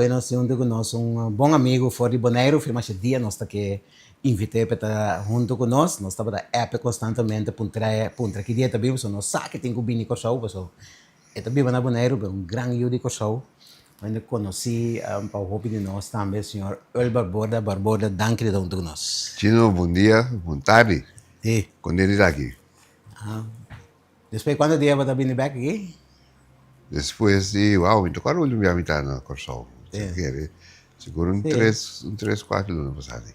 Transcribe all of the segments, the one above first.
nós junto com nós bom amigo for de Bonaire, foi mais dia nós tá que invitei para estar junto com nós estava da app constantemente para que dia também so nós sabe que tem que vir com show, so e também na Bonaire grande ajuda com show. Quando conheci para o hobby de nós também, o senhor El Barboda, danke de junto com nós. Chino, bom dia, boa tarde. Sim. Quando ele está aqui? Depois quando dia vai vir back aqui? Depois de, uau, então quando eu me habitar na Corsol? Seguro 3, 4 anos passado.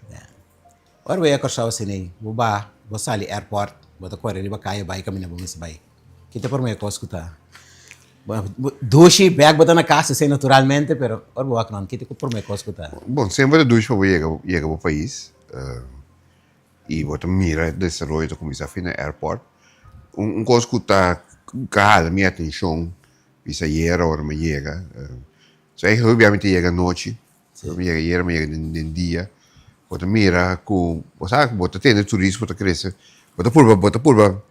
Ora vai a Corsol assim, vou sair airport, vou correr, vou cair, vai caminhar, vou me sair. Que te por mim eu escutar. Duche, bag botar na casa, assim, naturalmente, pero ora vou aqui não, que te por mim eu escutar. Bom, sempre duche para chegar ao país e botar mira desenvolver como isso afina airport. Coisa que está calma minha atenção. Bisa ayer ahora me llega. So, obviamente llega noche. Sí. Me llega ayer, me llega en día. Bota mira, bota tiene turismo, bota crece. Bota purba,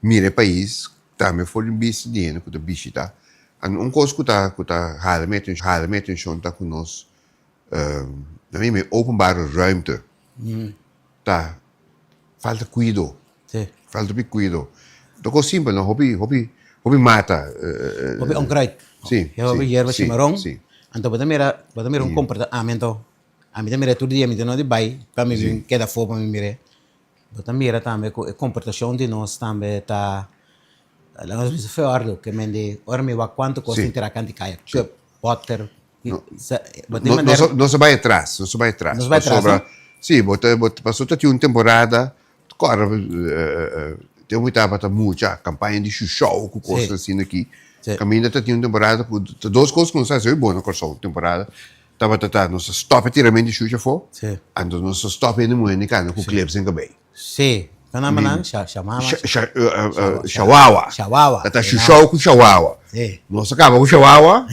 mira el país. Também foi um bicho dinheiro que visita. Coisa que tá halme atenção tá com nós. Também me openbare ruimte. Tá. Falta cuidado. Sí. Falta de cuidado. Então, simples, não hobby mata. Hobby onkruid. Sí. Hobby hierba cimarrón. Sí. Então, bota mira comportamento. A mim também todo dia, me não de bai, para mim queda fogo para mim mire. Bota mira também comportação de nós também tá. Lá nós foi ardo que me de, ora me va quanto custa interacante de caia. Cup, water. Não se vai atrás, não se vai atrás. Não se vai atrás. Sim, passou até uma temporada, agora tem muita muita campanha de show com coisas assim aqui. Caminha até uma temporada, duas coisas que não sei se é boa na corção temporada. Tava não se stop tiramento de xuxa for. Sim. Então não se stop ainda muito cara com clipes em cabelo. Sim. Kanamanan chamava Chihuahua. Tá show com Chihuahua. Sim. Não se acaba com Chihuahua.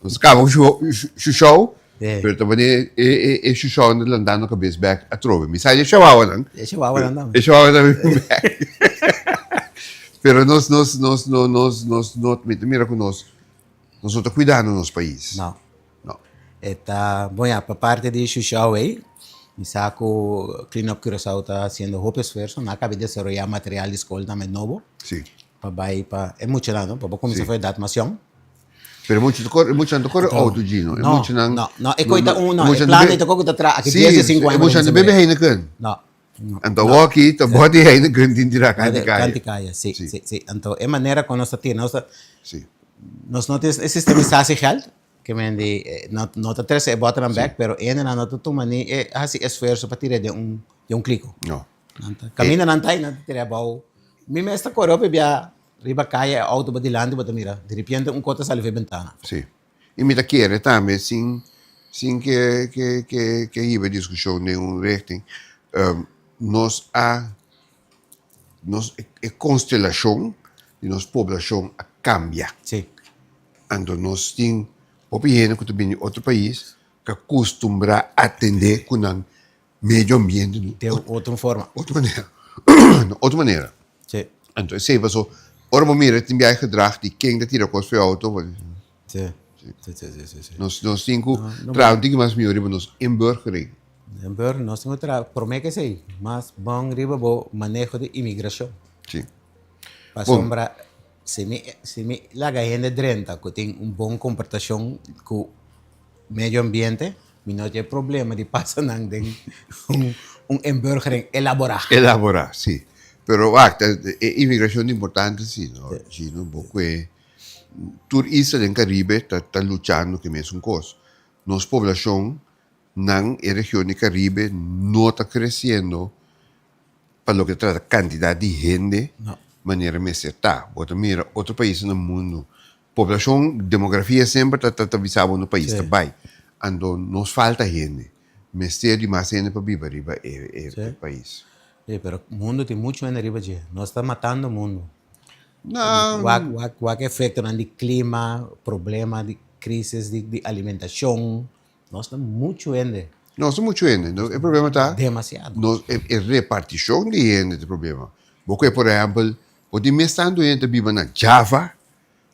Não se acaba com show. Pero também é show andando na cabeça back a trove. Me sai de Chihuahua não. É Chihuahua não. É Chihuahua também back. Pero nós mira com nós estamos cuidando do nosso país. Não. Está, bom, para parte de Xuxau aí, me saco Clean Up Curaçao está haciendo hope esfuerzo, não acaba de desarrollar material de escola também novo. Sim. Para é muito não, para começar a fazer datação. Pero muito não corre outro Gino. Não, é coisa não, é plano de coisa tra, aqui 15 anos. Muito não bebe ainda can. Não. Então aqui tá body ainda can tindira canticaia. Sim. Então é maneira que nós temos, nós não temos sistemização real. Que me di não tá três bota na back, pero ainda não tá tomando assim esforço para tirar de um clico. Não. Camina não tá não tirar bom. Me está correndo bia riba caia auto badilando bota mira, de repente cota salve ventana. Sim. E me dá querer também sim que iba discussão de rating. Nós constelação de nossa população a cambia. Sim. Então nós temos opinião que vem de outro país que acostumbra a atender com o meio ambiente de outra forma. Outra maneira. Sim. Então, se você ora mira tem viagem gedrag die quem dat hier kost voor auto. Sim. Nós temos trouw diga mais melhor para nós inburgering. Inburgering, nós temos por mim que sei, mas bom riba bo manejo de imigração. Sim. Para sombra se me laga gente drenta que tem bom comportação com meio ambiente, não tem problema de passar inburgering elaborar, sim. Pero a imigração é importante, sim, não? Gino, porque turista do Caribe está lutando com a mesma coisa. Nossa população na região do Caribe não está crescendo para o que trata quantidade de gente maneira meseta. Bota mira outro país no mundo, população, demografia sempre está visível no país também. Então nos falta gente, mas tem mais gente para viver no país. Sí, pero el mundo tiene mucho en arriba, no está matando el mundo. No. Cualquier efecto de clima, problema de crisis de alimentación, no está mucho en. No está mucho en. El problema está. Demasiado. No, es repartición de gente el problema. Porque, por ejemplo, o de estando gente vive en Java,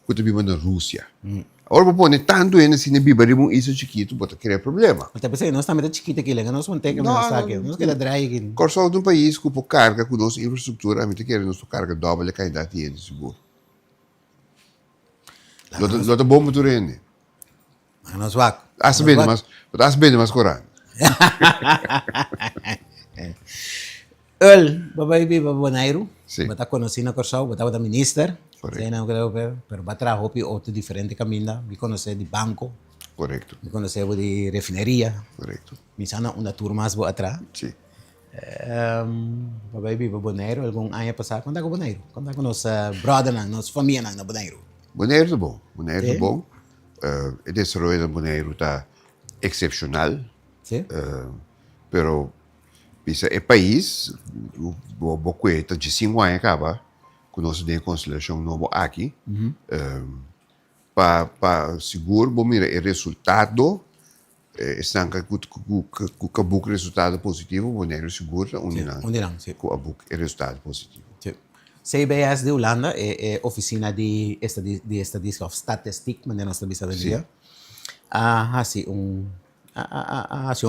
o de vive en Rusia. Agora, pone tanto ainda se não bibarim isso chiquito, bota criar problema. Mas pensei, nós estamos chiquita aqui, nós vamos ter que Não, pensar aqui, nós queremos dry aqui. Corso de um país com carga, com nossa infraestrutura, a gente quer nossa carga dobra, que ainda tem, seguro. Lota bom para tu Nós vamos. As bem mais coragem. Babai viva Bonairo, Sim. bata conheci na Corsau, bata minister, Correto. sei não creo, pero batra hopi outro diferente caminho, me conhece de banco, Correcto, me conhece de refineria, correcto. me sana uma tour mais boa atrás. Sí. Babai viva Bonairo, algum ano passado, quando é com Bonairo, quando é com nossa brother, nossa família na Bonairo. Bonaire é bom, Bonaire é Sim. bom. O desenvolvimento de Bonaire está excepcional, Sim? pero isso é país, o coeta de 5 anos acaba, com nossa constelação novo aqui, para seguro, bom mira, o resultado estão com o resultado positivo, Bonaire seguro, onde não, sim. com o resultado positivo. Sim. CBS de Holanda é oficina de estadística of statistic, mas nós estamos sabendo dia. Assim um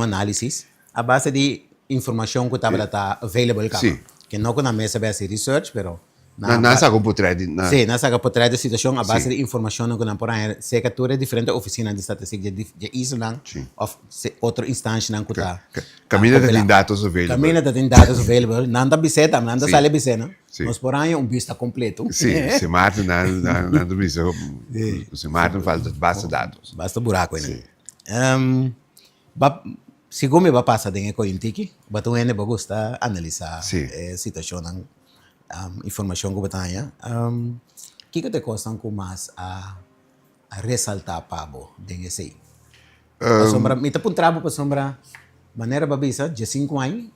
análise a base de informação que está available cá. Sim. Que não na mesa vai ser research, pero Na saga por trás de sim, nessa que por trás da situação a base Sim. de informação que não por aí se que tu é diferente oficina de estatística de Island Sim. of outra instância não que está. Caminha de dados available. Caminha tem dados available, nada biseta, nada Sim. sale biseta. Sim. Mas por aí vista completo. Sim, se mata na televisão, se mata falta de base de dados. Basta buraco, Sim. né? Segundo me passa dentro com intiki, batu ene ba gusta analisar Sim. situação ng informação que batanya. Que te costam com mais a ressaltar pabo dentro esse. Sombra, mita pun trabo pa sombra maneira babisa de 5 anos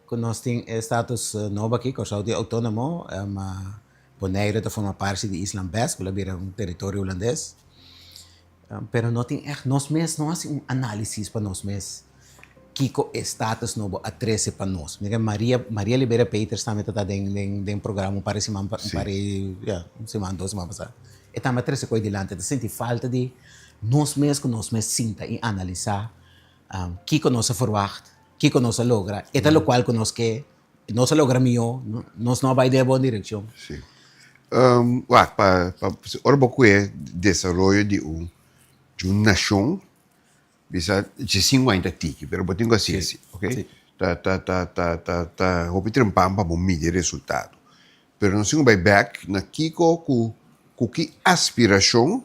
que nós tem status novo aqui, com Saudi autônomo, Bonaire de forma parte de Island Best, que é um território holandês. Pero não tem nós mesmos não há análise para nós mesmos. Kiko status novo a 13 para nós. Maria Libera Peters também está dentro programa para semana para semana 2 semanas passada. E também 13 coisas delante, sente falta de nós mesmos sinta e analisar Kiko nós verwacht, Kiko nós logra, e tal qual que nós logra melhor, nós não vai de boa direção. Sim. Para o desenvolvimento de uma nação, bisa de 5 anos tiki, pero botinho assim, ok? Sim. Hopi trempam para bom medir resultado. Pero não sei vai back na Kiko com que aspiração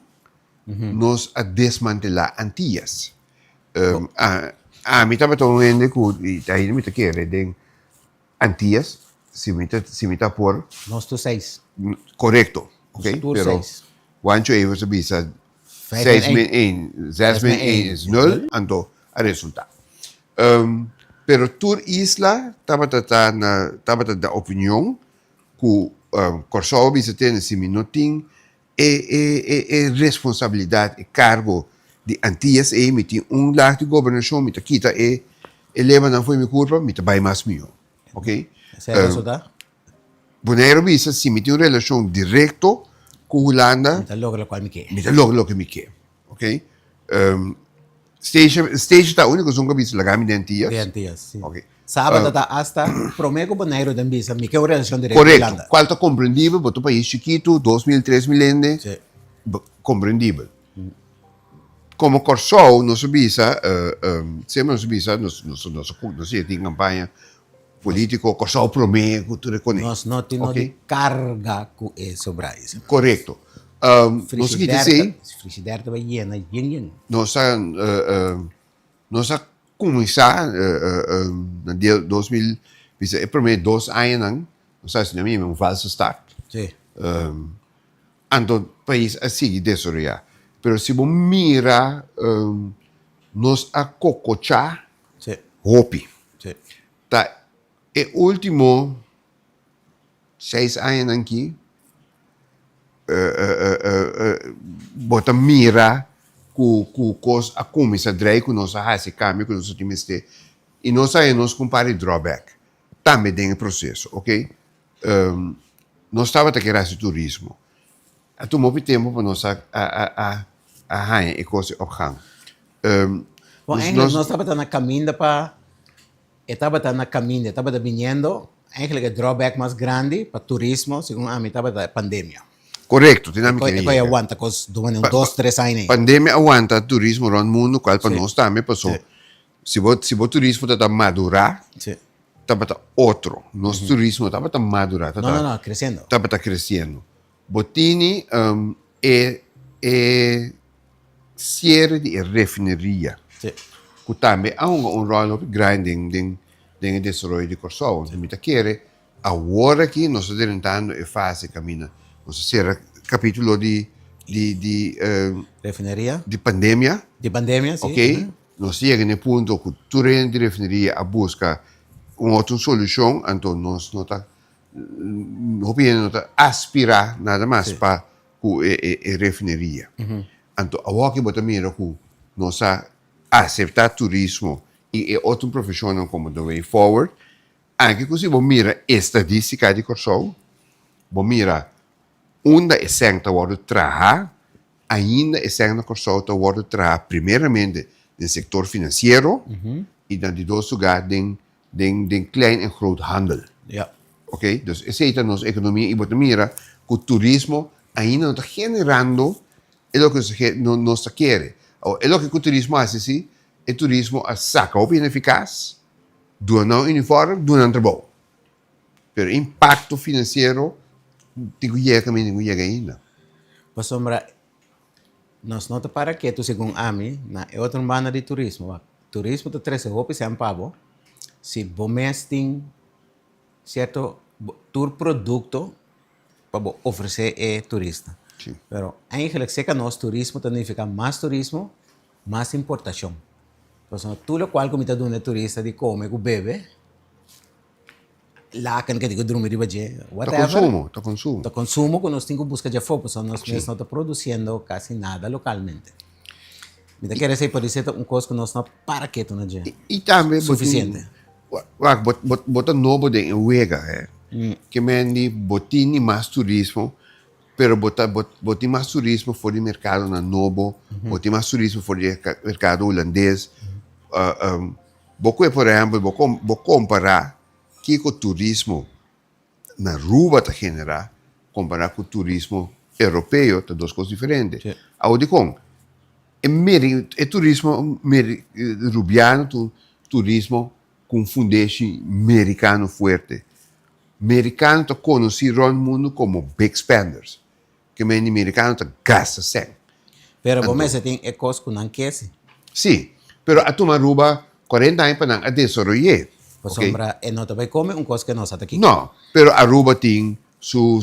nos a desmantelar antias. Me estava falando que aí me tá querendo antias, se me tá por Nós tu 6. correto, ok? Tour Pero 6. wanneer je even bisa 6 6 min 1, 6 min 1 is 0, ando a resultado. Pero tur isla, tava da opinião que Corsau bisa ter se minutinho responsabilidade e cargo de antias me tem laag de governação me kita leva não foi me curva me vai mais melhor, ok? Esse é o resultado? Bonaire bisa se me tem uma relação direto com Holanda Então logra qual me quer. me dá logo que me quer, ok? Stage está único são que bisa lagami de antias. Garantias, sim. Ok. Sábado tá hasta promego Bonaire de Bisa, me quer uma relação direta Correto. Holanda. Qual está compreendível, para o país chiquito, 2.000, 3.000 Sim. compreendível. Como Corsau, nós bisa, sempre nós bisa, nós tem campanha política, Corsau promete, tu reconhece. Nós não temos de carga com sobre isso. Correto. Nós que dizer, Frigidaire vai llena, yen. nós começar no dia 2000, bisa, promete 2 anos, nós sabemos, um falso start. Sim. Ando país assim desarrollar. Pero se você mira nos a cocochá Sim. hopi. Sim. Tá e último 6 anos aqui bota mira com cos a começa drei com nossa raça câmbio com nosso time este e nós aí nós compare drawback também tem processo, ok? Nós estava a querer esse turismo. A tomou tempo para nós a Ajá, e coisa opgang. Bom, Dus eigenlijk, nós estamos na caminho para... Estava na caminho, estava vindo... Eigenlijk, o drawback mais grande para turismo, segundo a mim, estava da pandemia. correcto, tinha que E ir. aguanta, cos dois, 2, 3 anos. Pandemia aguanta turismo no mundo, qual para Sim. nós também passou. Sim. Se o turismo está madurar, Sim. está outro. Nosso turismo está madurar, Não, crescendo. está crescendo. Botini é cierre de refineria. Sim. Que também há um rol grande em desenvolvimento de Corsol. Então, me quer agora que nós estamos tentando a fase caminha. Nós será capítulo de Refineria. de pandemia, De pandemia, sim. ok? Nós chegamos no ponto que tu de refineria a buscar uma outra solução, então nós não está aspirar nada mais para a refineria. Então, agora que você mira que nós aceitar turismo e é outra profissão como the way forward, anche così você mira estadística de Corsol, você mira onde é certo o trabalhar, ainda é certo Corsol o trabalhar primeiramente no setor financeiro e dan die doos lugar den klein en groot handel. Ja. Ok? Dus essa é a nossa economia e você mira que o turismo ainda não está generando o que nós queremos. É o que o turismo faz, assim, é turismo a saca bem eficaz, do não uniforme, do não trabalho. Pero impacto financeiro, tem que chegar ainda. Por sombra, nós não para que tu segundo a mim, na é outra banda de turismo. Turismo tu traz roupa sem pago. Se bom mês tem certo tour produto para oferecer é turista. Sim. Pero eigenlijk se que nós turismo significa mais turismo, mais importação. Por sombra, tudo o qual comita do turista de come, que bebe, lá que digo dormir de baje, whatever. Tá consumo. O consumo que nós temos que buscar de fora, porque nós Sim. mesmos não estamos produzindo quase nada localmente. Me quer dizer, por isso, coisa que nós não para que tu não é E também suficiente. Bota novo de Uega, que mendi botini mais turismo, pero boti mais turismo for de mercado na novo, boti mais turismo for de mercado holandês. Por exemplo, vou comparar que o turismo na Aruba está generar, comparar com o turismo europeu, tá duas coisas diferentes. Sim. Aonde com é turismo rubiano, turismo com fundeixe americano forte. Americano está conhecido no mundo como big spenders, que o americano está gasta sem. Pero bom, mas tem coisa que não quer. Sim, pero a tu Aruba 40 anos para não desenvolver. Por sombra, não vai comer coisa que nós aqui. Não, pero Aruba tem su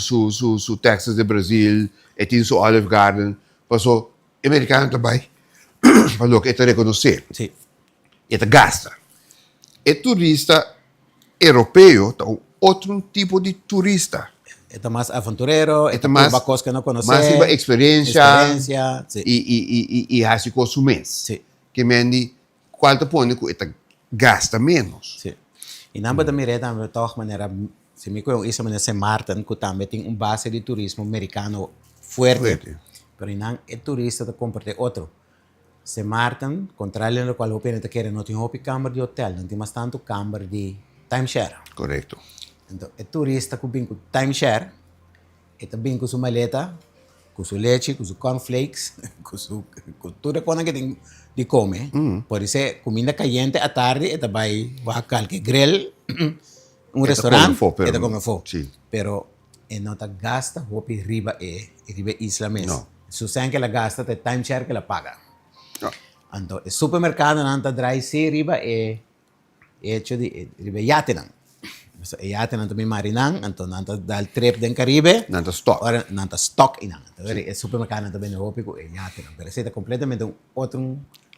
Texas de Brasil, e tem su Olive Garden, passou americano também, falou que é reconhecer, Sim. é gasta. É turista europeu, tá outro tipo de turista. É mais aventureiro, é mais- mais coisa que não conhece. Mais experiência sim. e assim com o mês. Sim. Que mendi, qual te põe que gasta menos. Sim. E na verdade, me reta, de toda maneira, se me conhece, isso é Martin, que também tem base de turismo americano forte. Fuerte. Pero não é turista de compartilhar outro. Se Martin, contrário ao qual o penete quer, não tem uma câmara de hotel, não tem mais tanto câmara de timeshare. Correto. Então, é turista que vem com timeshare, e também com sua maleta, com sua leite, com seus cornflakes, com tudo que tem de comer. Por isso, comida caliente à tarde, e também vai qualquer grill, restaurante, come e come fo. Sim. Pero, não tá gasta roupa riba isla mesmo. Não. Se você que ela gasta, é timeshare que ela paga. No. Então, o supermercado não tá dry se riba é hecho de riba yate não. Yate não também marinang, então não tá dal trip den Caribe. Nanta stock. Ora não tá stock ina. Então, o supermercado não também é roupa com yate não. Pero é completamente outra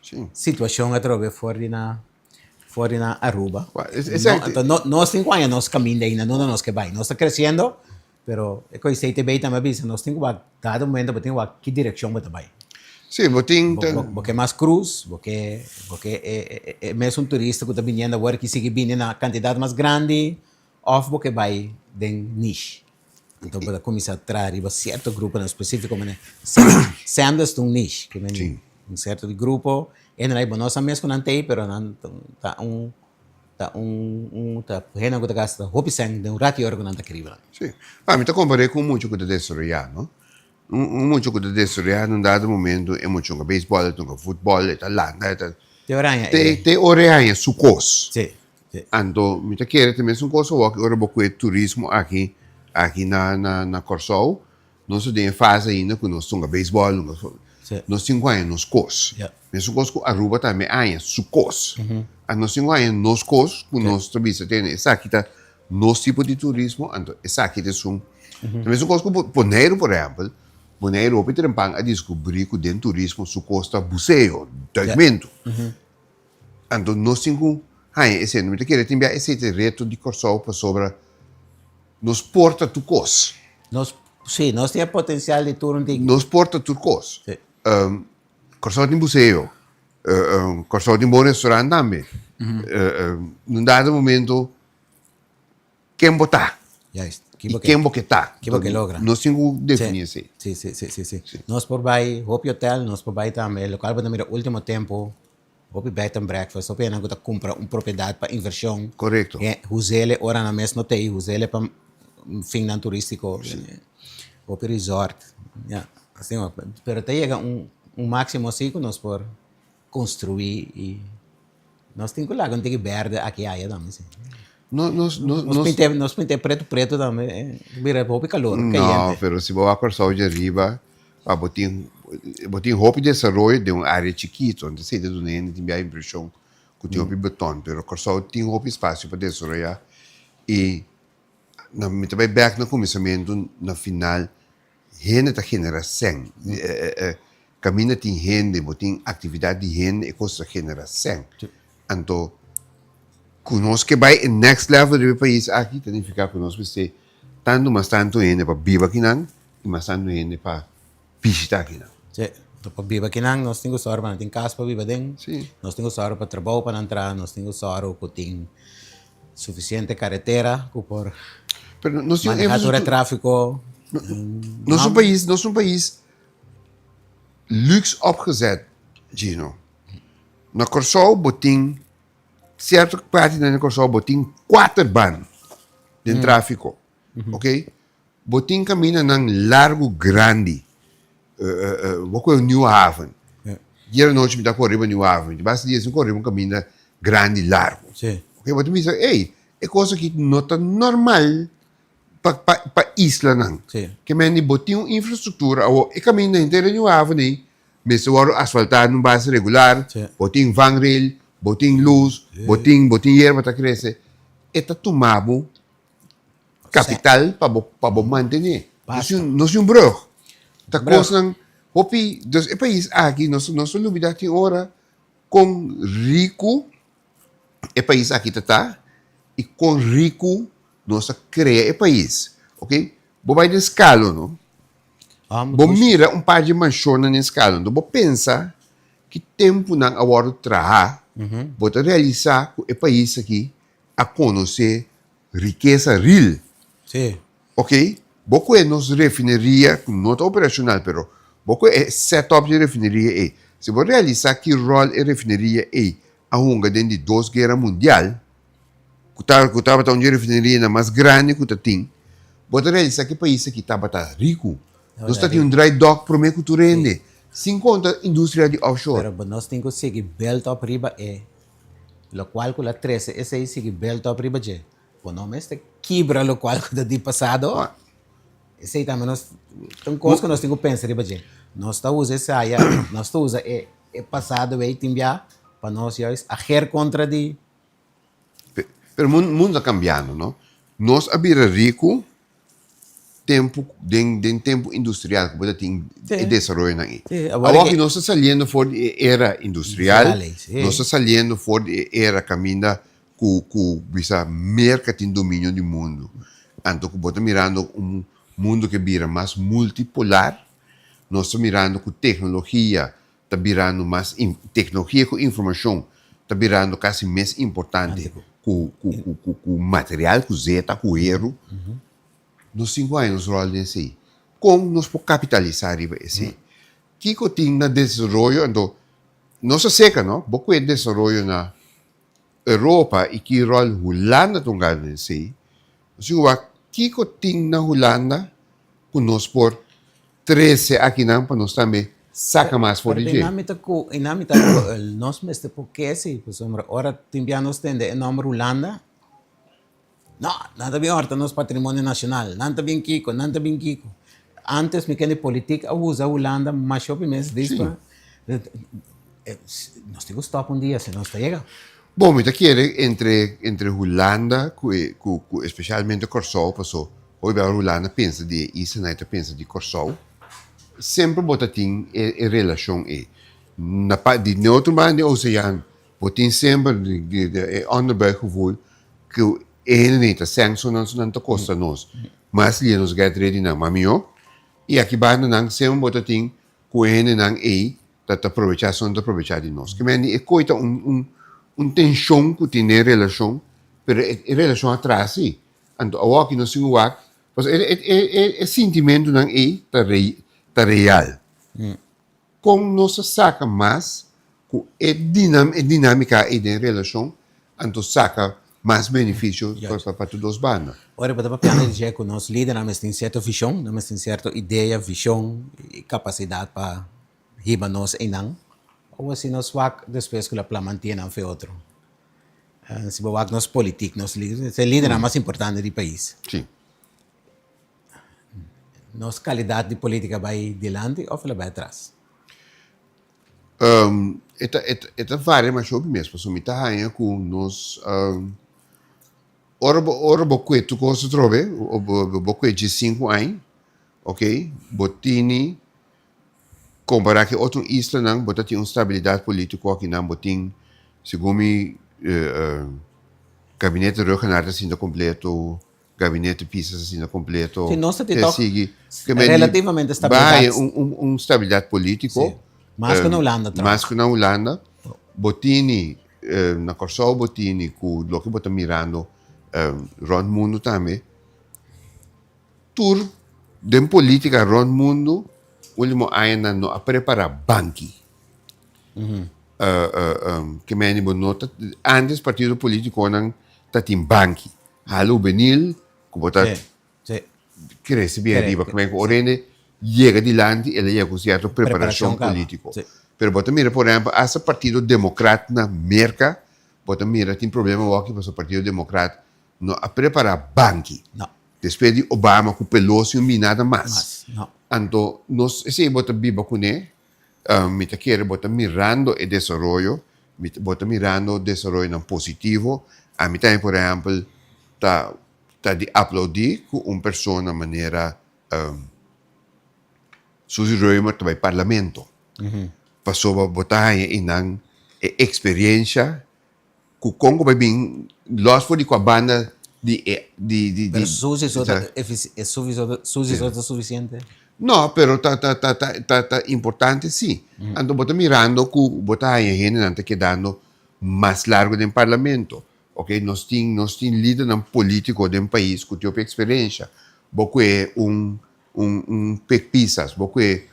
Sim. situação a trover fora na Aruba. Exacto. Então, nós temos que nós caminho ainda, não nós que vai. Nós está crescendo, pero é que você também também avisa, nós temos que cada momento temos que direção para vai. Sim, botin. Porque mais cruz, porque é mesmo turista que está vindo agora que sigue vindo na quantidade mais grande, ou porque vai de niche. Então, para começar a trazer um certo grupo em específico, mas sendo um nicho, que Sim. um certo de grupo, e não é bom, nós mesmo não tem, pero não tá tá rena que gasta hopi sang de rato hora que não tá querido. Sim. Ah, me tá comparei com muito que desarrollar, não? Muito que desarrollar num dado momento é muito que beisebol, é que futebol, é lá, é Te oranha, te oreia sucos. sim, sim, Ando, me tá querendo também um coisa que ora boco é turismo aqui na Corsol. Nós temos fase ainda que nós temos beisebol, sim, nós temos nos cos. yeah, Mas coisa que Aruba também há sucos. Nós temos nos cos, que nós também temos essa aqui tá nos tipo de turismo, então essa aqui é também coisa que Bonaire, por exemplo, Bonaire o Peter Pan a descobrir que dentro turismo su costa buceo, documento. Então nós temos esse não me quer também esse reto de Corsol para sobre nos porta tu cos. nós, sim, nós temos potencial de turno de, Nos porta tu cos. sim, Corsol tem buceo. Corsol tem bom restaurante também. Num dado momento quem botar já está, e quem boquetar. que logra. Nós temos definir assim. Sim, sim, sim, sim, sim. Nós por aí, Hopi Hotel, nós por aí também, local para mira último tempo, Hopi Bed and Breakfast, Hopi ainda compra uma propriedade para inversão. Correto. É, Huzele, ora na mês não tem, Huzele para fim não turístico, Hopi Resort. Yeah. Assim, ó, pero te chega máximo assim que nós por construir e nós temos que lá, quando tem que verde aqui aí também, sim. Nós pintamos preto também, vira Hopi calor, Não, caliente. pero se você a Corsol de arriba, botin roupa de desenvolvimento de uma área chiquita, onde se do nene tem a impressão que tem beton, pero Corsol tem roupa espaço para desenvolver e me também back no começamento, no final, gente da geração, caminha tem gente, botin atividade de gente e coisa da geração, então conosco que vai em next level do país aqui, tem que ficar conosco, você tanto mas tanto gente para viver aqui não, e mas tanto gente para visitar aqui não. Sim. Para viver aqui nós temos hora para ter casa para viver dentro, Sim. nós temos hora para trabalhar para entrar, nós temos hora para ter suficiente carretera por Pero nós manejar o tráfico. nós um país luxe opgezet, Gino. Na Corsol botin certa parte na Corsol botin 4 ban de tráfico, ok? Botin caminha nang largo grande, vou New Haven. Dia noite me dá correr para New Haven, basta dias correr um caminho grande largo. Sim. Ok, mas me diz, ei, é coisa que não está normal para isla não. Sim. Que men botin infraestrutura, ou e caminho na inteira New Haven, mas o asfaltado num base regular, Sim. botin vangrail, botin luz, botin hierba tá crescer, é tá tomado capital para manter. Não é brug. Tá coisa hopi, dus é país aqui, nós lumida tem hora com rico, é país aqui tá, e com rico nós cria é país, ok? Bo vai de escala, não? Bo mira par de manchona na escala, não? Bo pensa que tempo não agora trabalhar, bota realizar que é país aqui a conhecer riqueza real. Sim. Ok? Boco é nos refineria, não é operacional, pero boco é setup de refineria. Se você realizar que rol é refineria a hunga dentro de 2 guerras mundial, que estava uma refineria mais grande que tem, você realizar que o país aqui estava rico. Nós temos um dry dock para o meio que rende. Sem conta indústria de offshore. Pero nós temos que seguir belt up riba lo qual com a 13, esse aí seguir belt up riba je. O nome este quebra lo qual com o passado. Esse aí também nós tem coisa que nós temos que pensar riba je. Nós está usa essa aí, nós está usa passado aí timbia para nós já agir contra de. Pero o mundo está cambiando, não? Nós abrir rico tempo tempo industrial que tem desenvolvimento aí. Agora que nós estamos saindo fora da era industrial, nós estamos saindo fora da era caminha com bisa mercado em domínio do mundo. Então, que bota mirando mundo que vira mais multipolar, nós estamos mirando com tecnologia, está virando mais tecnologia com informação, está virando quase mais importante com material, com zeta, com erro. nos 5 anos rol desse, como nos podemos capitalizar esse. Kiko tem na desenvolvimento, então, nossa seca, não? Pouco é desenvolvimento na Europa e que rol Holanda tungal desse. So, Kiko tem na Holanda, com nós por 13 aqui não, para nós também saca mais for Pero DJ. inamita nós mesmo porque se pues hombre ora timbianos tende en nombre Holanda. No, nada bien ahorita no es patrimonio nacional, nada bien Kiko, nada bien Kiko. Antes me quedé política usa Holanda más shopping mes dispa. Nos digo stop un día se nos llega. Bom, me quiere entre Holanda, especialmente Corsol, passou. Hoje a Holanda pensa de isso, né? Pensa de Corsol. Sempre bota tem relação na parte de outro mar de oceano, bota sempre de onderbij gevoel que ele nem tá sanction não tá costa nós, mas ele nos get ready na mamio e aqui vai não sempre bota tem com ele não tá aproveitar de nós. Que men é coisa tensão que tem relação, pero relação atrás sim. Então o aqui não se uak, mas é sentimento não tá real. Como nós saca mais, com dinâmica e de relação, então saca mais benefícios para todos os bandas. Ora, para piano dizer que nós líderes temos certa visão, nós temos certa ideia, visão e capacidade para riba nós em não. Ou assim nós vamos depois que a plan mantiene a outro. Se vamos nós políticos, nós líderes, é líder mais importante do país. Sim. Nossa qualidade de política vai adiante ou vai atrás? Eta várias, mas eu mesmo, so me tá aí com nós ora boque tu coisa trove, boque de 5 anos, ok? Botini comparar que outro isla não, bota tem uma estabilidade política aqui não, botin segundo gabinete regional assim completo, gabinete PIS assim completo. Sim, nós relativamente estabilidade. Vai estabilidade política. Mais que na Holanda, mais que na Holanda, botini na Corsol botini com lo que bota mirando rond mundo também. Tour de política rond mundo, último ano no a preparar banki. Que me nota antes partido político não tá tem banki. Halo benil, que bota que recebia riba, que me orene llega adiante e llega com certa preparação política. Pero bota mira, por exemplo, esse partido democrata na América, bota mira, tem problema aqui para o partido democrata não a preparar banki. Não. Depois de Obama com Pelosi e nada mais. Não. Então, nós, se bota biba com ele, me tá querendo bota mirando o desenvolvimento, bota mirando o desenvolvimento positivo, a mim também, por exemplo, tá de aplaudir com uma pessoa na maneira Suzy Römer vai parlamento. Passou a botar em experiência que o Congo vai vir, nós foi com a banda Pero Suzy é suficiente? No, pero tá importante sim. Então, bota mirando que bota em gente não tá quedando mais largo do parlamento. Ok? Nós temos líder político de um país que tem experiência. Porque Pepisas, porque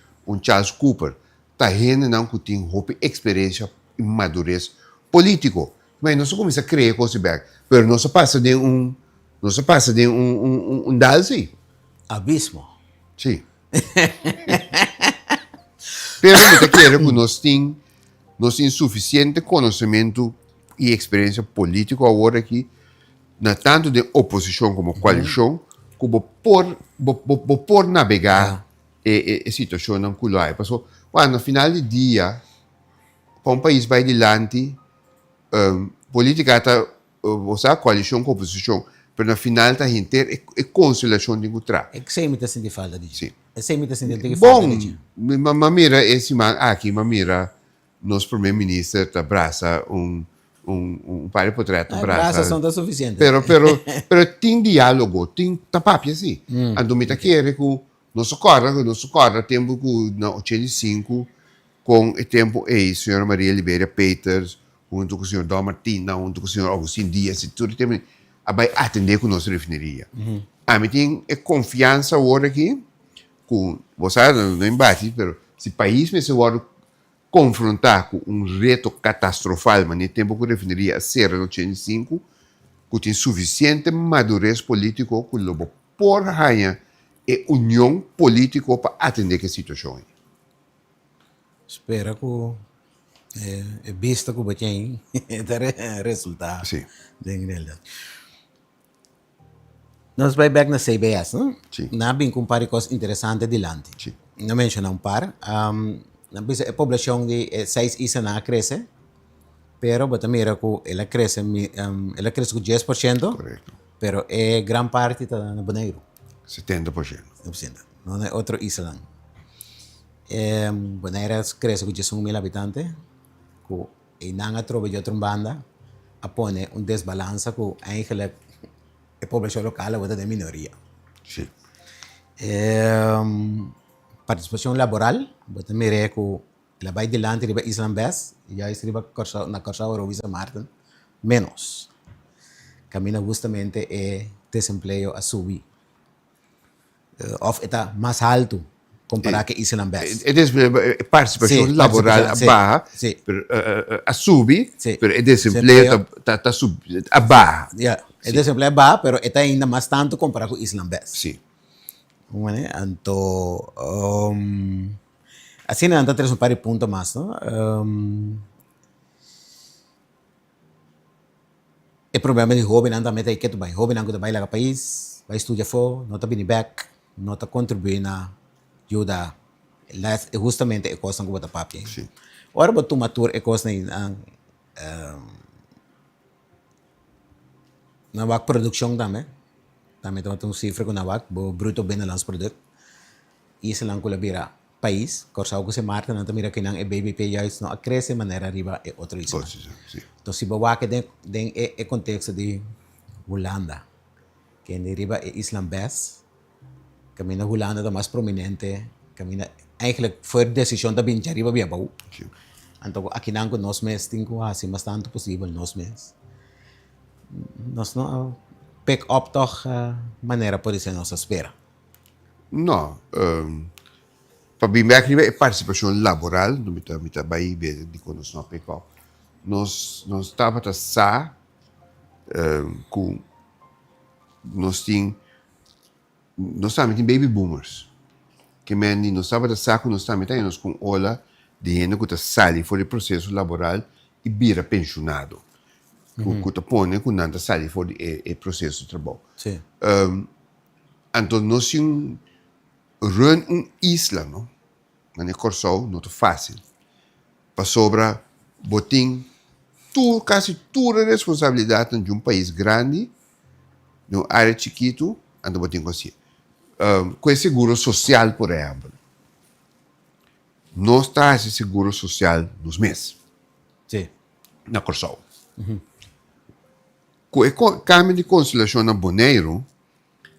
Charles Cooper, tá gente não que tem experiência e madurez político. Mas nós começa a criar coisas bem, pero não se passa de um dalsi. Abismo. Sim. Pero me quero que nós temos suficiente conhecimento e experiência política agora aqui, na tanto de oposição como coalição, como por navegar a situação não culai. Porque, no final do dia, para um país vai adiante, política está, a coalição com a oposição, mas no final está inteira é conciliação de encontrar. É que sempre está sentindo falta disso. Sim. É sempre está sentindo falta disso. Bom, mamira, esse man aqui, mamira, nosso primeiro-ministro está abraça par de portretos, abraça são da suficiente. Pero tem diálogo, tem tapapia assim. Ando me tá querendo que não socorra, tempo que na 85 com o tempo a senhora Maria Libéria Peters, junto com o senhor Dom Martina, junto com o senhor Agostinho Dias, e tudo tempo vai atender com nossa refineria. A mim tem confiança agora aqui, com, você não embate, mas se o país me se agora confrontar com reto catastrofal, mas nem tempo que eu referiria a ser no 85, que tem suficiente madurez político que lobo por raia e união política para atender que situação. Espera que vista que você tem resultado. Sim. Den realidade. Nós vai back na CBS, não? Sim. Na bem compare coisas interessantes delante. Sim. Não menciona um par. Na a população de 6 isa na cresce, pero bota mira que ela cresce com 10%, Correto. pero é gran parte está na Bonaire. 70%. Não é outro isa lang. Bonaire cresce com 11,000 habitantes, que não trova de outra banda, apone desbalança que eigenlijk a população local é de minoria. Sim. Participação laboral, bota mire que ela vai delante riba Island Best, já riba na Corsa Eurovisa Martin, menos. Camina justamente desempleo a subir. Of está mais alto comparado com Island Best. É participação Sim, laboral participação, barra, sim. a subir, Sim. pero é desempleo está a barra. Yeah. O desempleo é baixo, pero está ainda mais tanto comparado com Island Best. Sim. Bueno, então, assim não temos um par de pontos mais, não? O problema de jovem não também tem que tu vai, jovem não que tu vai lá para o país, vai estudar fora, não está vindo back, não está contribuindo na ajuda, é justamente a coisa que você papi. Sim. Ora, você matur a coisa na wak produção também. Também temos cifra com a wak, o bruto binnenlands product. Isso lang kulabira país, corsa ko si Marta na tamira kinang BBP juist no cresce maneira riba e outro isso. Sim. Então se bawa que den contexto de Holanda, que ni riba e Island Best, camina Holanda da mais prominente, camina eigenlijk foi decisão da binja riba bia bau. Sim. Então aqui não com nós mesmos tinha assim mas tanto possível nós mesmos. Nós não pick up toch maneira por isso nossa espera. Não. Para mim, é participação laboral, não me está bem de quando nós não pegamos. Nós estamos a sa com nós temos baby boomers que menem nós estamos a sa com nós estamos com ola de gente que está sali fora do processo laboral e vira pensionado. Que está põe com nada sali fora do processo de trabalho. Sim. Então nós temos run isla, não? Mas é Corsol, não é fácil. Para sobra, botim, quase toda a responsabilidade de um país grande, de uma área chiquito, anda botim com assim. Com o seguro social, por exemplo. Não está esse seguro social nos meses. Sim. Na Corsol. Com o câmbio de conciliação na Bonaire,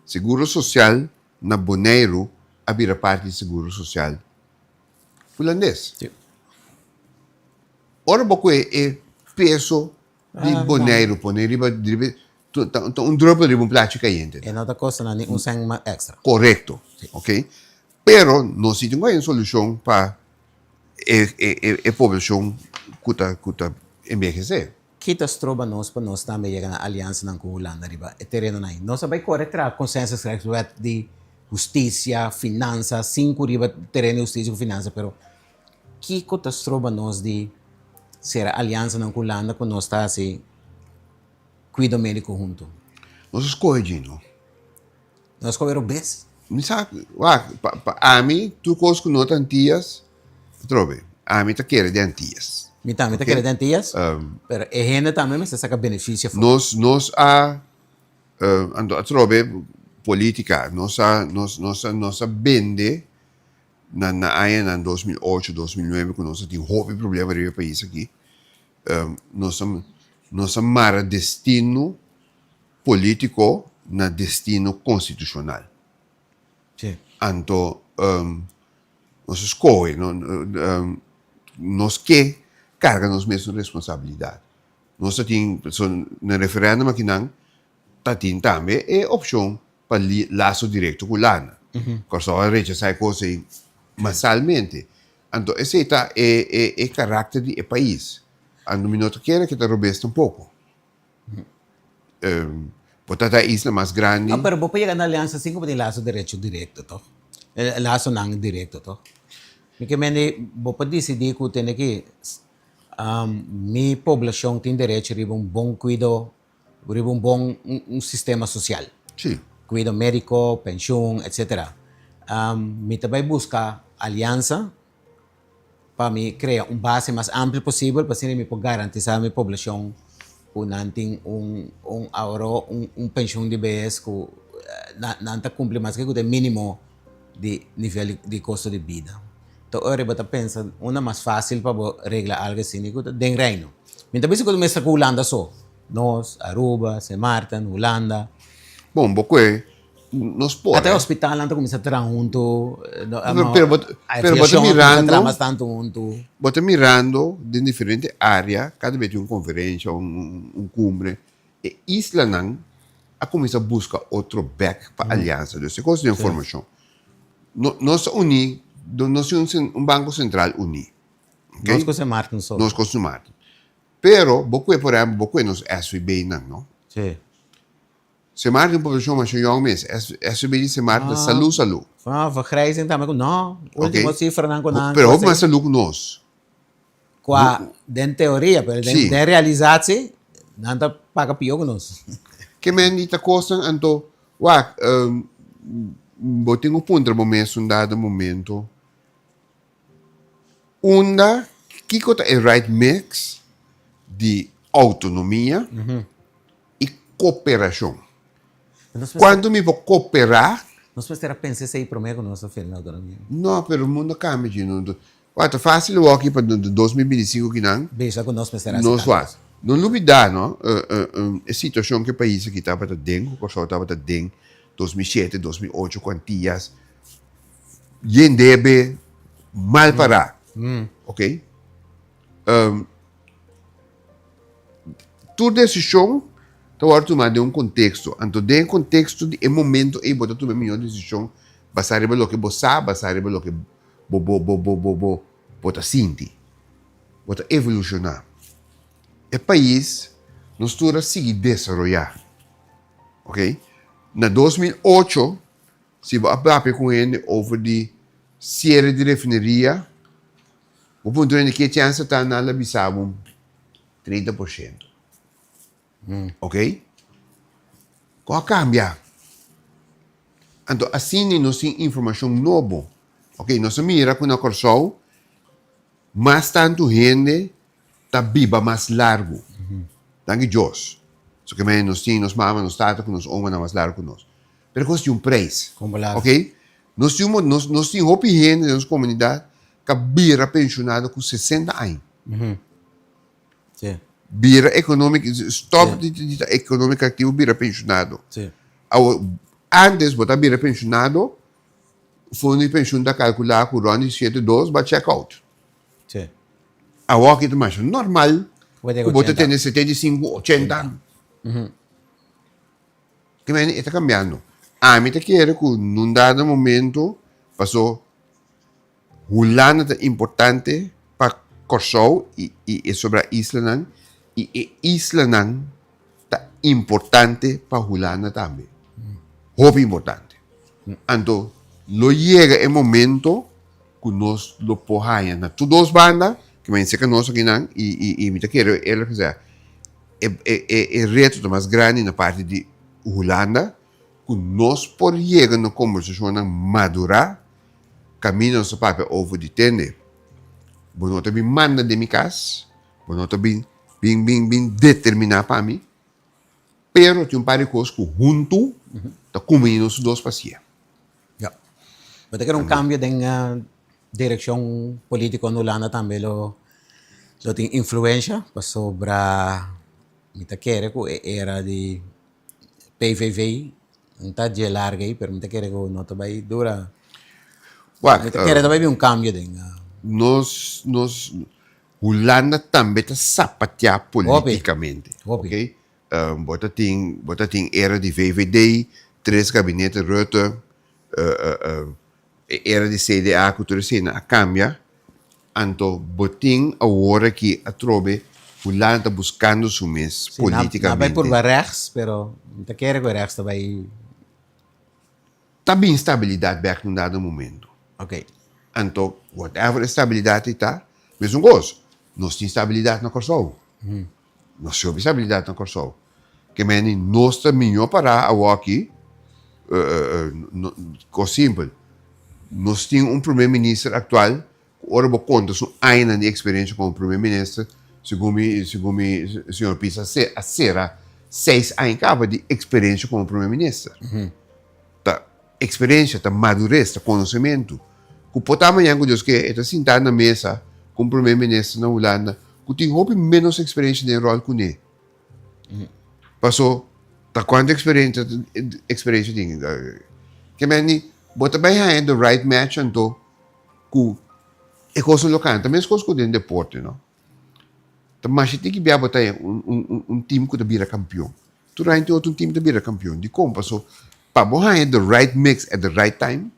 seguro social na Bonaire abrir parte de seguro social holandês. Sim. Ora, pouco é peso de Bonaire, um drop de um plástico caiente. É nota costa na nem sang extra. Correto, ok? Pero nós temos uma solução para a população que está envelhecer. Kita stroba nós para nós também chegar na aliança com Holanda riba. É terreno na. Nós vai corretra consensus de justiça, finanças, 5 riba terreno justiça e finanças, pero que catastrofa nós de ser aliança com Holanda com nós está assim cuido médico junto. Nós escolhemos. Nós escolhemos bes. Me sabe, a mim, tu coisas que não tantias, trobe. A mim tá querendo de antias. Mi também tá querendo dias, pero é gente também mas saca benefício. Nós ando a trobe política, nós vende na área em 2008, 2009, quando nós tínhamos um problema no país aqui. Nós mara destino político na destino constitucional. Sim. Então, nós escolhe, nós que carga nós mesmos responsabilidade. Nós temos, no referendo aqui não, também é opção para laço direto com Lana. Porque a gente sai coisa mensalmente. Então, esse é caráter do país. Ando minuto quer que está robusto um pouco. Portanto, a isla mais grande. Ah, pero vos puedes llegar a alianza sin como de lazo derecho directo, to. El lazo nang directo, to. Porque mene, vos puedes decidir que tiene que mi población tiene derecho a un buen cuidado, a un buen un sistema social. Sim. Cuidado médico, pensión, etc. Mi también busca alianza para mí crear un base más amplio posible para que me pueda garantizar a mi población un ahorro, un pensión de vez que nanta cumple más que el mínimo de nivel de costo de vida. Então, ahora você pensa, uma mais fácil para arreglar algo assim, den reino. Então, por isso que eu me com Holanda só. Nós, Aruba, Sint Maarten, Holanda. Bom, porque nos pode. Até o hospital não começa a trabalhar junto. Pero bota mirando, bastante junto. bota mirando de diferentes áreas, cada vez uma conferência, cumbre, e isla não, a começar a buscar outro back para aliança. Então, coisa de informação. Nós unir, nós um banco central unir. Okay? Nós com Sint Maarten só. Nós com Sint Maarten. Pero, boque, por exemplo, boque nos SVB não? Sim. Sint Maarten, população mais jovem mesmo. SVB de Sint Maarten, saúde. Vergrijzing também, não. Última cifra não com Pero, houve mais saúde nós. Qua, den teoria, pero den realizatie, não está paga pior que nós. Que men ita costa, anto, botem um ponto no momento, um dado momento, onda, que é o right mix de autonomia e cooperação. Quando me vou cooperar, nós precisamos pensar se aí primeiro com nossa filha na autonomia. Não, pero o mundo cambia. Tá fácil o aqui para 2025 que não. Veja que nós precisamos. Nós faz. Não duvidar, não? A situação que o país aqui estava dentro, o estava dentro, 2007, 2008, quantias, debe mal parar, ok? Tua decisão está tomada em contexto. Então, dentro do contexto de momento, aí você toma a melhor decisão, baseado no que você sabe, baseado no que você sente, você evolucionar. O país nos toca seguir desenvolver, ok? Na 2008, se você abre com ele over de cierre de refineria, o ponto é que a chance está na Labisabo 30%. Ok? Qual cambia? Então, assim, nós temos informação nova. Ok? Nós mira com a Corsol, mas tanto gente está viva mais largo. Danke Deus. So que nós temos, nós mamas, nós tata, nós homens mais largo que nós. Pero custa um preço. Ok? Nós temos hopi gente na nossa comunidade que vira pensionado com 60 anos. Sim. Vira econômico, stop de econômico ativo, vira pensionado. Sim. Antes, você vira pensionado, o fundo de pensão está calculado com o RON 72, vai check out. Sim. A walk é mais normal, você tem 75, 80 anos. Que está cambiando. A mim, quero que, num dado momento, passou, Holanda é importante para Corsol e sobre a isla, e a isla é importante para Holanda também. Muito importante. Então, lo chega o momento que nós lo porramos na todas as bandas, que me dice que nós aqui não, e me quero ela dizer, é reto mais grande na parte de Holanda, que nós por chegar na conversação madura, caminho nosso papel over de tende. Bueno, também manda de minha casa, bueno, também bem determinado para mim, pero tem par de coisas que junto, tá comendo os dois pacientes. Pero que cambio de dirección política en Holanda también lo tiene influencia sobre mi quiere que era de PVV un talle largo pero mi quiere que no te va a dura mi quiere también un cambio de nos Holanda também está sapatear politicamente, ok? Bota tem era de VVD, 3 gabinetes Rutte, era de CDA, cultura cena, cambia, anto boting a hora que a trobe, Holanda está buscando su mes Sim, na vai por politicamente. rechts, pero não te quer que rechts vai. Está bem estabilidade back num dado momento. Ok. Anto, whatever estabilidade está, mesmo gosto. Nós temos estabilidade na Corsol. Nós temos estabilidade na Corsol. Que meni, nós também melhor para a aqui, com simples. Nós temos primeiro-ministro atual, ora vou conta sua aina de experiência como primeiro-ministro, segundo o senhor Pisa, a será 6 anos acaba de experiência como primeiro-ministro. Tá experiência, tá madurez, tá conhecimento. Que pode amanhã que Deus quer, está sentado na mesa com o primeiro-ministro na Holanda, que tem menos experiência de rol com ele. Passou, tá quanta experiência tem? Que meni, bota bem aí the right match anto, que é coisa local, também é coisa que tem deporte, não? Mas você tem que ver botar um time que vira campeão. Tu vai ter outro time que vira campeão. De como passou, para botar the right mix at the right time,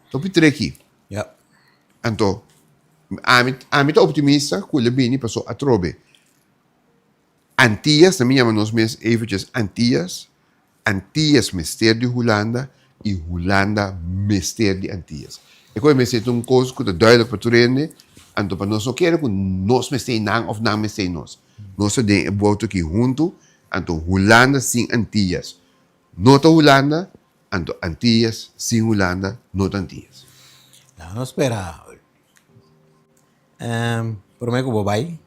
tô pedindo aqui. Ja. Então, a mim tá optimista, que o Lebini passou a trobe. Antillas, também chamamos nós eventjes Antillas, Antillas mister de Holanda e Holanda mister de Antillas. E quando me sento coisa que é duidelijk para turene, então para nós não queremos que nós mister não ou não mister nós. Nós temos um voto aqui junto, então Holanda sem Antillas. Nota Holanda, então Antillas sem Holanda, nota Antillas. Não espera. Por mim, que vou vai.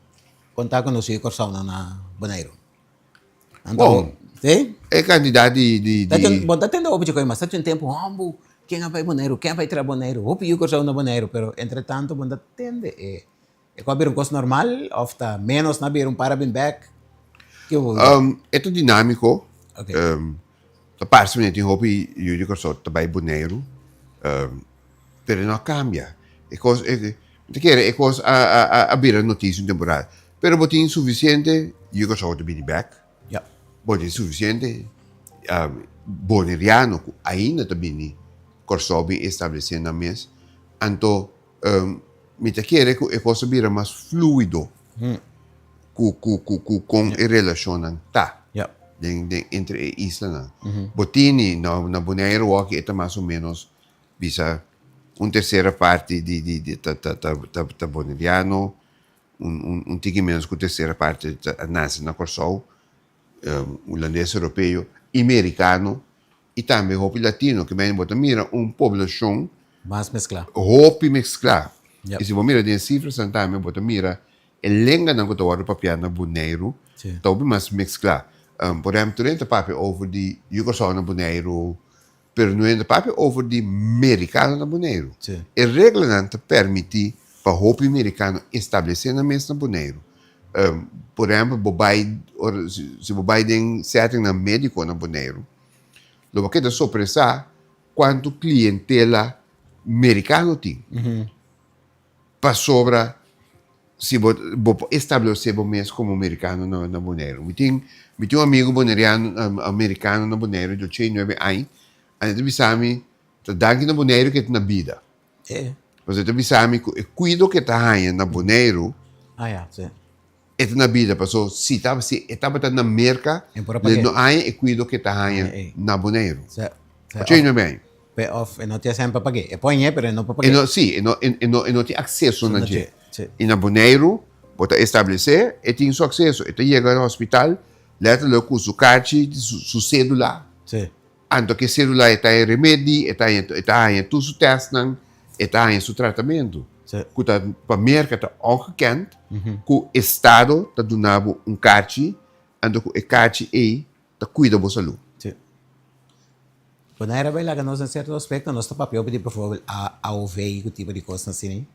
Contar com o nosso corção na Bonaire. Então, sim? É candidato de... Bom, tá tendo óbvio que mas tá tendo tempo, quem vai Bonaire, quem vai para Bonaire, o pior corção na Bonaire, pero entretanto, bom, tá tende é com abrir coisa normal, ou tá menos na abrir parabéns back. Que vou. É tudo dinâmico. Ok. A parte de hobby, eu digo só, trabalho boneiro, pero não cambia. É coisa, é coisa a abrir a notícia temporária. Pero botin suficiente, eu gosto de be back. Ja. Botin suficiente, boneriano, ainda também, corsobi estabelecendo na mesa. Então, me te quer é coisa vira mais fluido, com a relação tá. Ja. Entre islas. Botini, na Bonaire Walk, é mais ou menos, bisa, terceira parte de boneriano, tigre menos que a terceira parte nasce na Corsol, holandês europeu, americano, e também hopi latino, que vem bota mira população Mais mesclar. hopi mesclar. Yep. E se você mira de cifras, também bota mira, lenga na kota waro papia na Bonaire, Sim. tá mais mesclar. Por exemplo, tu não papo over de Yugoslav na Bonaire, pero não é papo over de americano na Bonaire. Sim. E regulamento permite para o hopi americano estabelecer na mesa na Bonaire. Por exemplo, se o Biden setting na médico na Bonaire, lo que é surpresa quanto clientela americano tem. Para sobra se você estabelecer o mês como americano na Bonaire. Eu tenho um amigo boneriano, americano na Bonaire, de 9 anos, e ele me disse, na Bonaire que é na vida. É. Mas ele me disse que o cuido que está na Bonaire Ah, ja, sim. é na vida. Porque se estava na América, É por ele não há o cuido que está na Bonaire. Sim. Você não bem? Pay off, não tinha sempre para pagar. É põe, pero não para E pagar. não tem acesso na gente. Sim. E na Bonaire, para estabelecer, e tem seu acesso. E chega no hospital, leva com sua carta, sua cédula. Sim. Anto que cédula está em remédio, está em tudo seu teste, está em seu tratamento. Sim. Que está para América está ongekend, que o Estado está dando carta, anto que a carta está cuida da saúde. Sim. Quando era bem lá, que nós, em certo aspecto, nós estamos papel, por exemplo, a OVI, que tipo de coisa assim.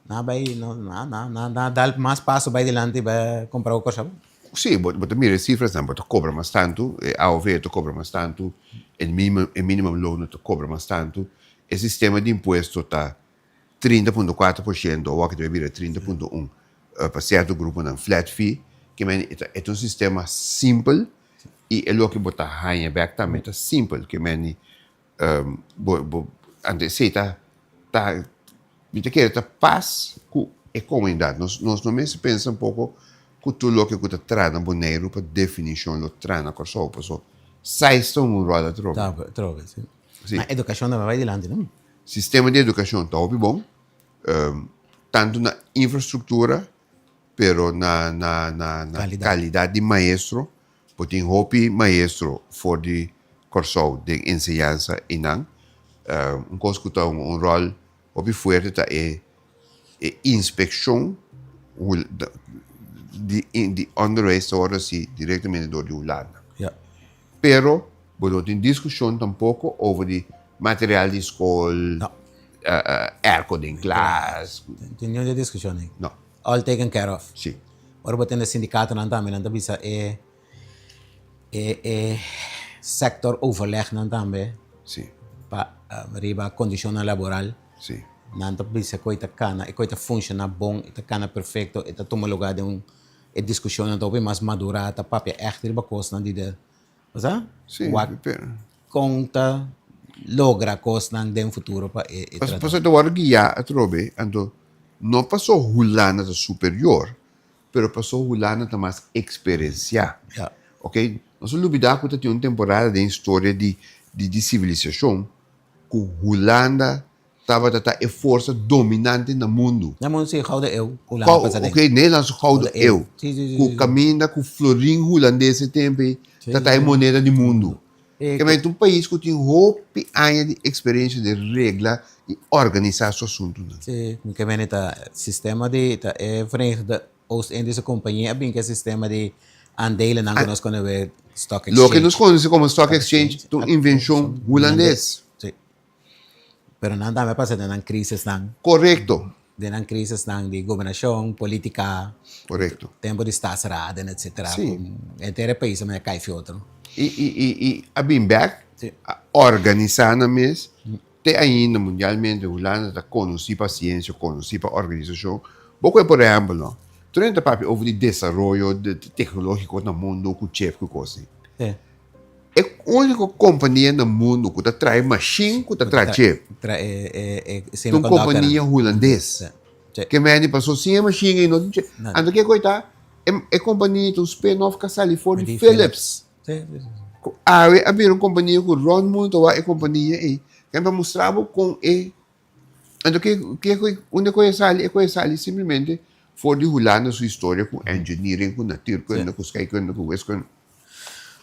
Não vai, não dá mais passo vai adiante para comprar o coisa. Sim, mas mira, cifras não, mas cobra mais tanto, a AOV cobra mais tanto, o mínimo loan cobra mais tanto, o sistema de imposto está 30,4%, ou que deve vir 30,1%, para certo grupo, não, flat fee, que é um sistema simples, E é o que botar rainha back também tá simples, que meni ante sei tá me quer tá paz com a comunidade. Nós não mesmo pensa um pouco que tudo o que tu traz na boneiro para definição lo traz na corso, so sai estão um roda troca. Tá, troca, sim. Sim. Na educação também vai adiante, não? Sistema de educação tá bom, tanto na infraestrutura, pero na qualidade de maestro, porque hopi maestro for de corso de enseñanza e não, coisa que tá rol hopi forte tá é inspeção de underway si diretamente do de Holanda. Ja. Pero, bodo tem discussão tampouco over de material de escola, No. airco de classe. Tinha de discussão aí. Não, All taken care of. sim, Ora botin na sindicato nan também, nan bisa sector overleg nan também sim, pa riba condição laboral. sim. Nan bisa coita cana, e coita funciona bom, e cana perfeito, e toma lugar de discussão nan topi mas madura, ta papia echt riba costa nan de. Sa? Sim, Wat pero... conta logra costa nan de futuro pa Passou da hora guiar a trobe, ando não passou Hulana da superior, pero passou Hulana da mais experiência. Ja. Ok? Nós não olvidar que tem uma temporada de história de civilização que Hulanda estava a força dominante no mundo. Na mo si gouden eeuw, hoe lang pa sa ding? Ok, Nederlands gouden Gouden eeuw. eeuw. Sim. Que caminha com o florim holandês tempo, tá a moneda do mundo. Que é um país que tem roupa anos de experiência de regra e organizar seu assunto. Sim, que vem ita sistema de Verenigde Oost-Indische Compagnie, abin que sistema de aandelen ang konos kono we stock exchange. Lo que nós conhecemos como stock exchange, é uma invenção holandesa. Sim. Pero nan dami pa sa ng krisis ng Correto. krisis ng di gobernasyon, politika, Correto. tempo de staatsraad en etc. Sim. Entere país may cai outro. E a Bimback, Sim. organizar na mês, tem ainda mundialmente, a Holanda está conhecida a ciência, conhecida a organização. Porque, por exemplo, não, durante a over de desenvolvimento tecnológico no mundo, com o chef, com coisa. Sim. É a única companhia no mundo que traz machine, que traz chef. É uma companhia holandesa. Sim. Que me passou sem machine e não chef. Ando que coita, é companhia do spin-off que sali for de Philips. Sim. Havia uma companhia que Ron muito a companhia e que me mostrava com ando que onde coisa sali simplesmente for de Holanda sua história com engineering, com natura, com sky, com west, com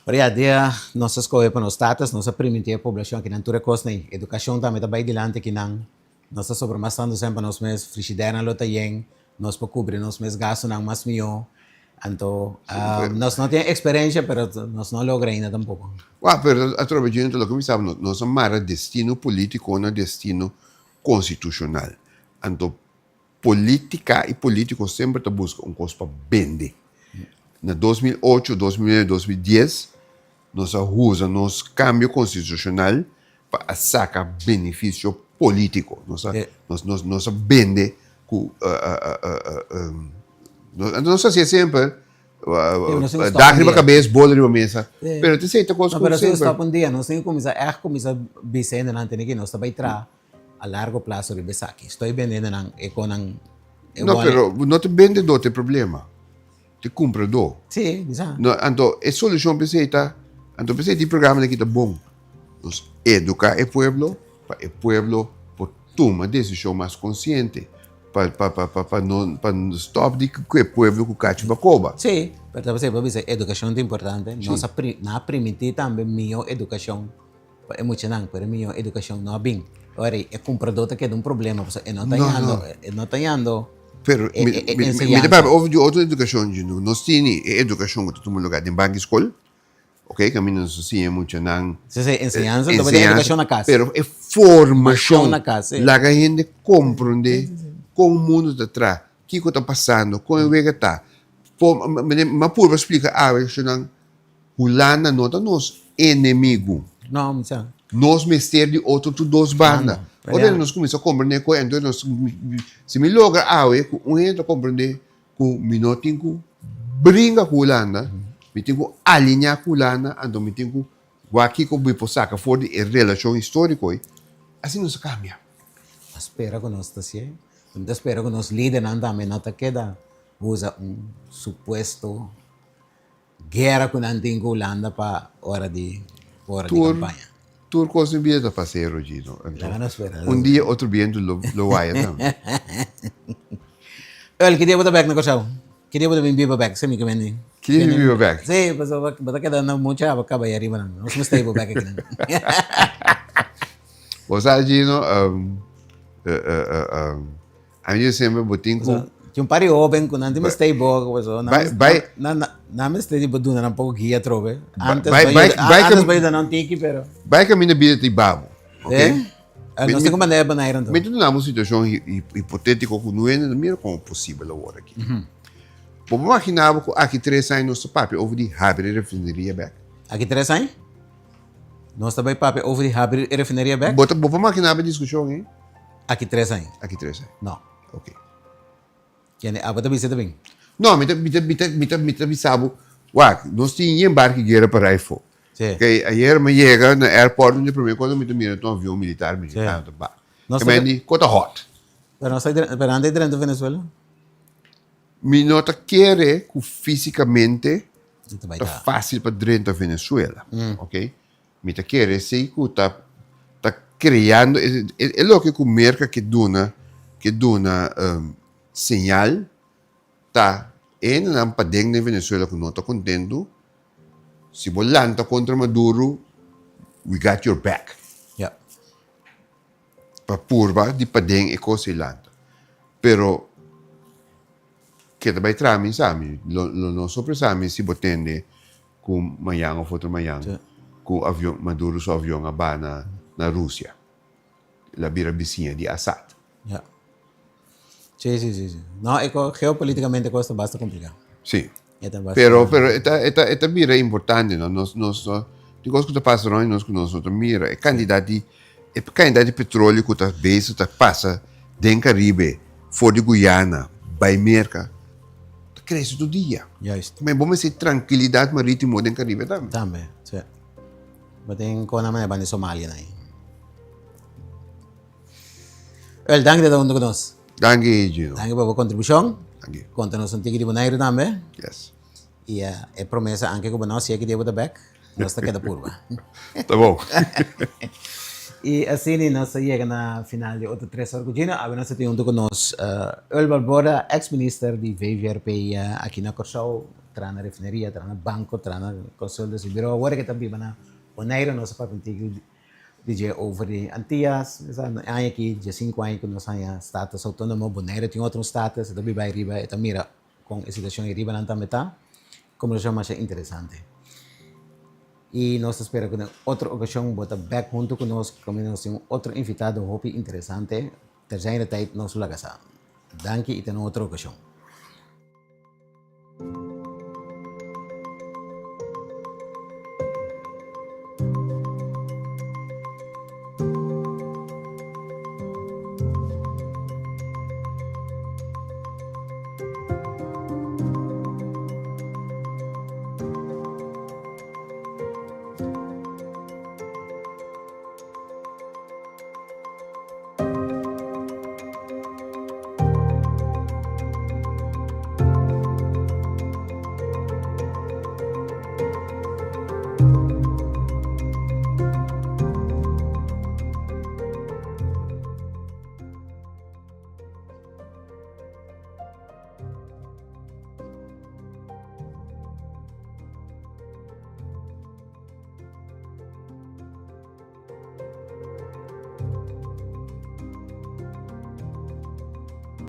Pero ya, dia, nossas coisas para nos status, nossa primitiva população que não tura costa nem educação também vai dilante que não nossa sobremastando sempre nos meus frigideira na lota yen, nós para cobrir nos meus gastos não mais melhor. Então, nós não temos experiência, pero nós não logra ainda tampouco. Pero através de lo que me sabe, nós amamos destino político ou destino constitucional. Então, política e político sempre buscam uma coisa para vender. Na 2008, 2009, 2010, nós usamos nosso câmbio constitucional para sacar benefício político. Nós vende nós fazia sempre dar riba cabeça, bola riba mesa. Pero te sei, te coisa Pero se sempre. está um dia, nós temos que começar a vender na antena que nós vai entrar a largo prazo de besaki. Estou vendendo na econan. Não, pero não te vendedor tem problema. Te comprador. Sim, bisa. Então, a solução precisa, então precisa de programa que está bom. Nós educar o povo, para o povo tomar decisão mais consciente, para não stop de que o povo que cache bacoba. Sim, pero você vai dizer educação é importante. Nós na permitir também melhor educação. É muito não, pero melhor educação não é bem. Ora, é comprador que é um problema, porque não está indo. Pero, me dá over outra educação, nós temos educação que todo lugar em banco escola, ok? Caminho nós temos muito não. Se ensinança, então vai ter educação na casa. Pero é formação na casa. Lá que a gente compreende como o mundo está atrás, o que está passando, como é que está. Mas por explicar, isso não, Holanda não é nosso inimigo. Não, bisa. Nós mestre de outro duas bandas. Ora nós começamos a compreender que então nós se me logra com um entra compreender que o minotinho brinca com Holanda me tengo alinhar com lana, ando me tengo aqui com o saca for de relação histórica, assim não se cambia. Espera que nós está assim. Então espero que nos líderes não também não te queda usa supuesto guerra com a antiga Holanda para hora de campanha. Tur cosa in via da passeio, Gino. La gana espera. Un dia, outro viento lo vaya também. Well, que dia botar back na cochão? Que dia botar bem viva back? Semi que vem. Que dia viva back? Sim, mas bota queda na mucha acaba aí arriba não. Nós stay back aqui. O sabe, Gino, a minha sempre botinho com Yung pari open ko nanti mas stay bo ko so na mas stay bo duna ng pouco guia trove antes ba yun ng tiki pero vai caminhar vida de babo, ok? não sei como é ba na iron to Mas tu não uma situação hipotética que não é mira como possível agora aqui. Vamos imaginar que aqui 3 anos no papel over de Haber refineria back. aqui 3 anos nós também papi over the Haber refineria back Vamos imaginar a discussão, hein? aqui 3 anos Aqui 3 anos. não Ok. que é aba tabi sa tabing Não, me sabe, nós tínhamos embarque guerra para aí fora. sim Okay, ayer me chega no airport onde primeiro quando me mira um avião militar tá ba. Nossa, Que me cota hot. pero nós pero ande dentro de Venezuela Me nota querer que fisicamente dito ba tá ita fácil para dentro da Venezuela, ok? Me tá querer sei que tá criando é lo que merca que dona señal tá não padeng na Venezuela que não tá contento. Se volanta contra Maduro, we got your back. yeah Pa purba di padeng eko silanta. Pero kita bay trami sami, lo no sopra sami si botende kung mayang o foto mayang Sì. kung avion Maduro sa avion nga ba na Russia. La bira vizinha di Assad. yeah sí no geopolíticamente costa basta complicado Sì. Ito basta Pero esta mira é importante, no? Di cosa che passa noi, nós mira, é candidati de petróleo que tá base, tá passa den Caribe, fora de Guiana, by Merca, tá cresce todo dia. justo Mas vamos ter tranquilidade marítima den Caribe também. tambe sì bating ko naman ba ni Somalia na well danke da undo nos Danke, Gino. danke pa contribution Danke. contanos un tiki di bonairo tambe Yes. e é promessa anche que nós aqui devo da back nós tá queda purba Tá bom. e assim nós chega na final de outro 3 horas Gina a nós tem com nós Earl Balbora ex-minister de VVRP aqui na Corsau tra na refineria tra na banco tra na consul de biro agora que também na bonairo nós para tiki DJ over de Antillas, aí aqui de 5 anos que nós temos status autônomo, Bonaire tem outro status, também vai riba, então mira, com a situação em riba não está metade, como eu chamo, é interessante. E nós esperamos que em outra ocasião, bota back junto conosco, como nós temos outro invitado, hope interessante, terceira tijd, nós lá casa. Danke e até outra ocasião.